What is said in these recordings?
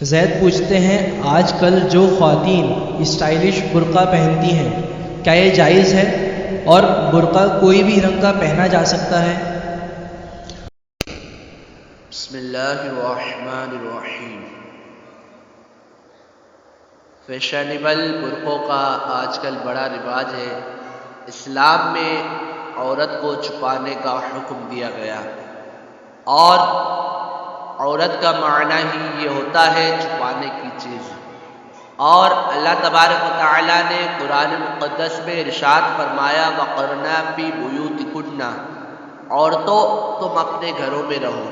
زید پوچھتے ہیں آج کل جو خواتین اسٹائلش برقع پہنتی ہیں کیا یہ جائز ہے اور برقع کوئی بھی رنگ کا پہنا جا سکتا ہے؟ بسم اللہ الرحمن الرحیم۔ فیشنیبل برقعوں کا آج کل بڑا رواج ہے۔ اسلام میں عورت کو چھپانے کا حکم دیا گیا، اور عورت کا معنی ہی یہ ہوتا ہے چھپانے کی چیز، اور اللہ تبارک و تعالیٰ نے قرآن مقدس میں ارشاد فرمایا وَقَرْنَا فِي بُيُوتِكُنَّ، عورتوں تم اپنے گھروں میں رہو۔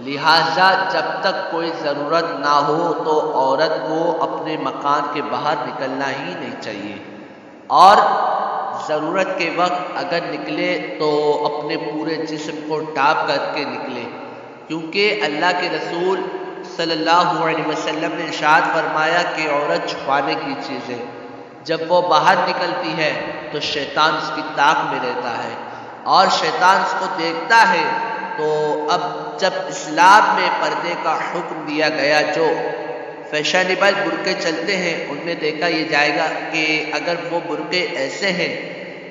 لہٰذا جب تک کوئی ضرورت نہ ہو تو عورت کو اپنے مکان کے باہر نکلنا ہی نہیں چاہیے، اور ضرورت کے وقت اگر نکلے تو اپنے پورے جسم کو ڈھانپ کر کے نکلے، کیونکہ اللہ کے رسول صلی اللہ علیہ وسلم نے ارشاد فرمایا کہ عورت چھپانے کی چیز ہے، جب وہ باہر نکلتی ہے تو شیطان اس کی طاق میں رہتا ہے اور شیطان اس کو دیکھتا ہے۔ تو اب جب اسلام میں پردے کا حکم دیا گیا، جو فیشنیبل برقعے چلتے ہیں ان میں دیکھا یہ جائے گا کہ اگر وہ برقعے ایسے ہیں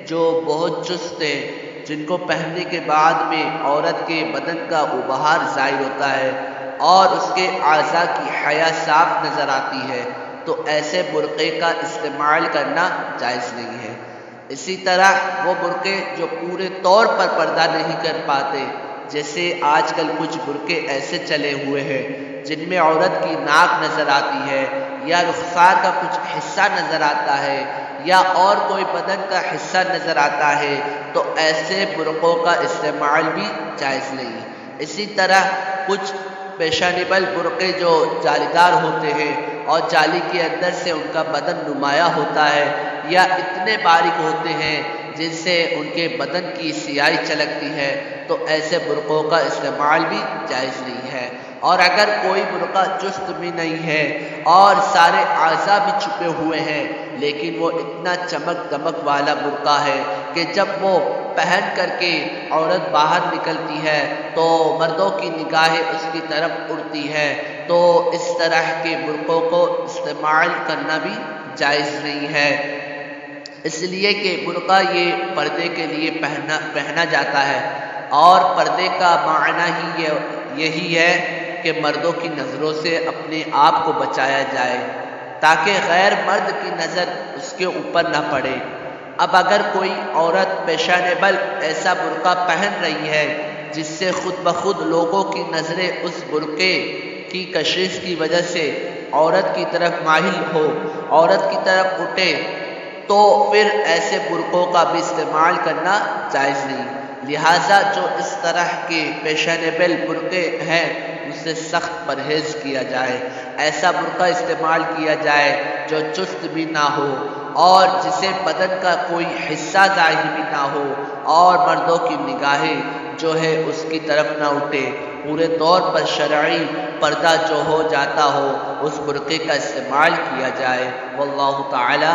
جو بہت چست ہیں، جن کو پہننے کے بعد میں عورت کے بدن کا ابہار ظاہر ہوتا ہے اور اس کے اعضاء کی حیا صاف نظر آتی ہے، تو ایسے برقعے کا استعمال کرنا جائز نہیں ہے۔ اسی طرح وہ برقعے جو پورے طور پر پردہ نہیں کر پاتے، جیسے آج کل کچھ برقعے ایسے چلے ہوئے ہیں جن میں عورت کی ناک نظر آتی ہے یا رخسار کا کچھ حصہ نظر آتا ہے یا اور کوئی بدن کا حصہ نظر آتا ہے، تو ایسے برقعوں کا استعمال بھی جائز نہیں۔ اسی طرح کچھ فیشنیبل برقعے جو جالی دار ہوتے ہیں اور جالی کے اندر سے ان کا بدن نمایاں ہوتا ہے یا اتنے باریک ہوتے ہیں جن سے ان کے بدن کی سیاہی چلکتی ہے، تو ایسے برقعوں کا استعمال بھی جائز نہیں ہے۔ اور اگر کوئی برقع چست بھی نہیں ہے اور سارے اعضاء بھی چھپے ہوئے ہیں، لیکن وہ اتنا چمک دمک والا برقع ہے کہ جب وہ پہن کر کے عورت باہر نکلتی ہے تو مردوں کی نگاہیں اس کی طرف اڑتی ہے، تو اس طرح کے برقعوں کو استعمال کرنا بھی جائز نہیں ہے، اس لیے کہ برقع یہ پردے کے لیے پہنا جاتا ہے، اور پردے کا معنی ہی یہی ہے کہ مردوں کی نظروں سے اپنے آپ کو بچایا جائے تاکہ غیر مرد کی نظر اس کے اوپر نہ پڑے۔ اب اگر کوئی عورت فیشنیبل ایسا برقع پہن رہی ہے جس سے خود بخود لوگوں کی نظریں اس برقعے کی کشش کی وجہ سے عورت کی طرف مائل ہو، عورت کی طرف اٹھے، تو پھر ایسے برقعوں کا بھی استعمال کرنا جائز نہیں۔ لہٰذا جو اس طرح کے فیشنیبل برقعے ہیں ان سے سخت پرہیز کیا جائے، ایسا برقع استعمال کیا جائے جو چست بھی نہ ہو اور جسے بدن کا کوئی حصہ ظاہر بھی نہ ہو اور مردوں کی نگاہیں جو ہے اس کی طرف نہ اٹھے، پورے طور پر شرعی پردہ جو ہو جاتا ہو، اس برقعے کا استعمال کیا جائے۔ واللہ تعالی